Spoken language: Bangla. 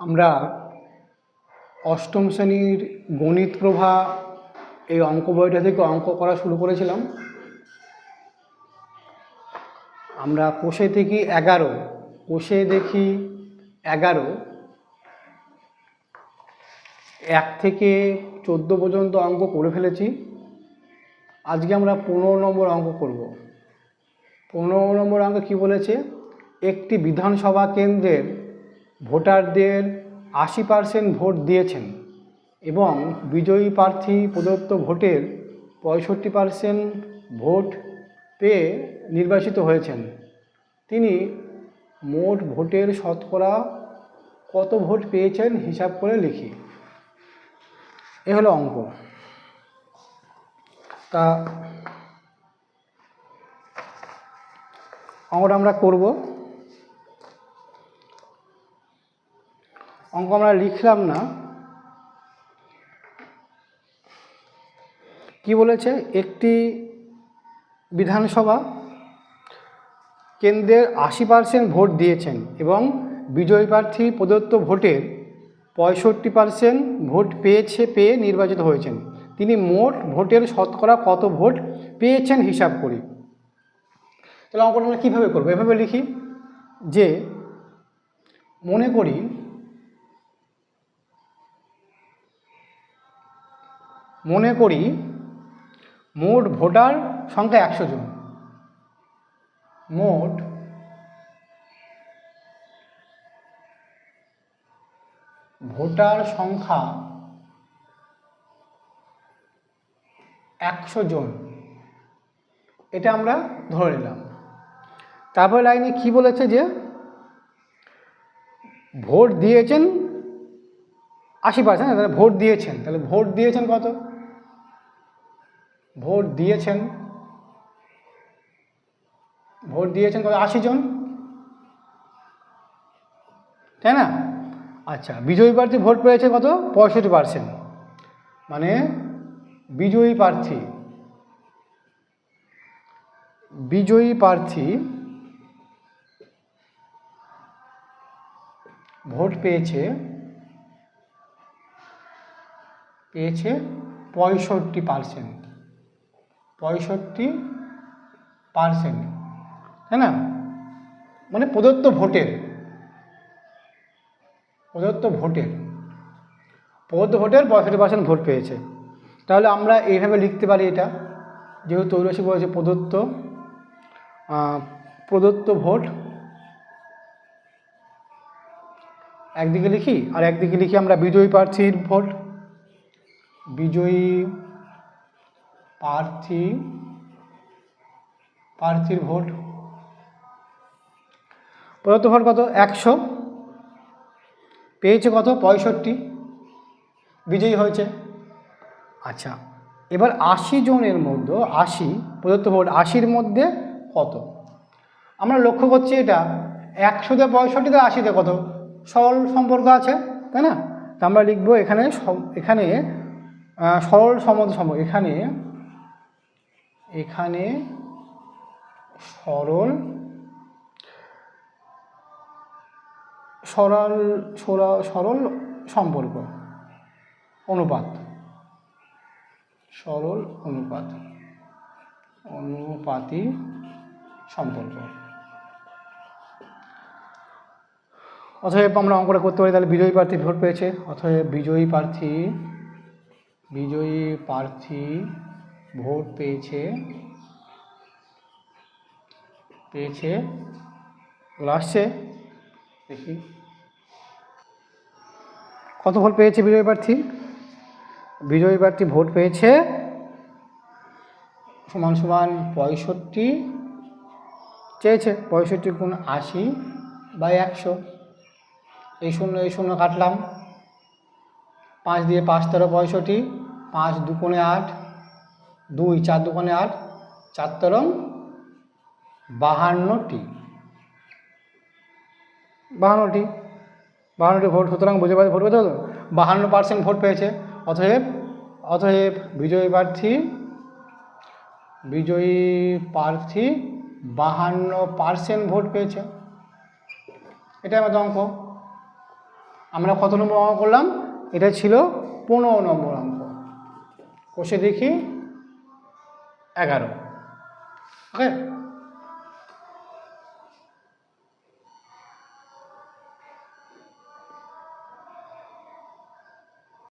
আমরা অষ্টম শ্রেণীর গণিত প্রভা এই অঙ্ক বইটা থেকে অঙ্ক করা শুরু করেছিলাম। আমরা কোষে দেখি 11 1 থেকে 14 পর্যন্ত অঙ্ক করে ফেলেছি। আজকে আমরা 15 নম্বর অঙ্ক করব। 15 নম্বর অঙ্ক কী বলেছে? একটি বিধানসভা কেন্দ্রের ভোটারদের 80% ভোট দিয়েছেন এবং বিজয়ী প্রার্থী প্রদত্ত ভোটের 65% ভোট পেয়ে নির্বাচিত হয়েছেন। তিনি মোট ভোটের শতকরা কত ভোট পেয়েছেন হিসাব করে লিখি। এ হলো অঙ্ক। তা অঙ্কটা আমরা করব। অঙ্ক আমরা লিখলাম না, কি বলেছে? একটি বিধানসভা কেন্দ্রের 80% ভোট দিয়েছেন এবং বিজয়ী প্রার্থী প্রদত্ত ভোটের 65% ভোট পেয়ে নির্বাচিত হয়েছেন। তিনি মোট ভোটের শতকরা কত ভোট পেয়েছেন হিসাব করি। তাহলে অঙ্কটা আমরা কীভাবে করবো? এভাবে লিখি যে মনে করি মোট ভোটার সংখ্যা 100 জন। মোট ভোটার সংখ্যা 100 জন, এটা আমরা ধরে নিলাম। তারপর লাইনে কি বলেছে? যে ভোট দিয়েছেন 80%, তাহলে ভোট দিয়েছেন কত? ভোট দিয়েছেন কত? 80 জন, তাই না? আচ্ছা, বিজয়ী প্রার্থী ভোট পেয়েছে কত? 65%। মানে বিজয়ী প্রার্থী ভোট পেয়েছে 65%, তাই না? মানে প্রদত্ত ভোটের 65% ভোট পেয়েছে। তাহলে আমরা এইভাবে লিখতে পারি, এটা যেহেতু তৈরসী বলেছে প্রদত্ত ভোট একদিকে লিখি, আর একদিকে লিখি আমরা বিজয়ী প্রার্থীর ভোট। প্রার্থীর ভোট প্রদত্ত ভোট কত? 100, পেয়েছে কত? 65, বিজয়ী হয়েছে। আচ্ছা, এবার 80 জনের মধ্যে 80 প্রদত্ত ভোট, 80-র মধ্যে কত? আমরা লক্ষ্য করছি এটা 100-তে 65, 80-তে কত? সরল সম্পর্ক আছে, তাই না? তা আমরা লিখব এখানে সরল সম্পর্ক, এখানে সরল সম্পর্ক, অনুপাতী সম্পর্ক। অতএব আমরা অঙ্কটা করতে পারি। তাহলে বিজয়ী প্রার্থী ভোট পেয়েছে, অতএব বিজয়ী প্রার্থী ভোট পেয়েছে আসছে, দেখি কত ভোট পেয়েছে বিজয়ী প্রার্থী ভোট পেয়েছে সমান 65 চেয়েছে। 65 গুণ 80/100। এই শূন্য কাটলাম, 5 দিয়ে 5 তেরো 65, 5 দুগুণে 8, 2 4 দুগুণে 8, 4 তেরো 52টি ভোট। সুতরাং বুঝে পাচ্ছি ভোট পেতে হতো 52% ভোট পেয়েছে। অতএব বিজয়ী প্রার্থী 52% ভোট পেয়েছে। এটাই আমাদের অঙ্ক। আমরা কত নম্বর অঙ্ক করলাম? এটা ছিল 15 নম্বর অঙ্ক। কষে দেখি 11। ওকে।